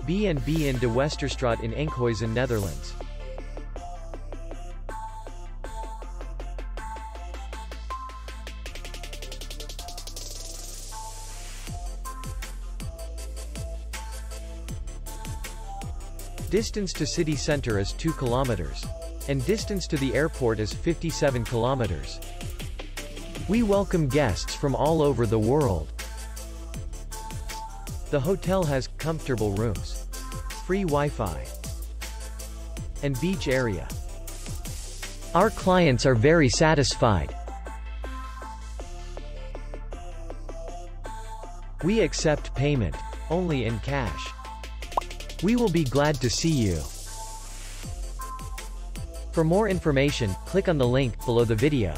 B&B in de Westerstraat in Enkhuizen, Netherlands. Distance to city center is 2 kilometers. And distance to the airport is 57 kilometers. We welcome guests from all over the world. The hotel has comfortable rooms, free Wi-Fi, and beach area. Our clients are very satisfied. We accept payment only in cash. We will be glad to see you. For more information, click on the link below the video.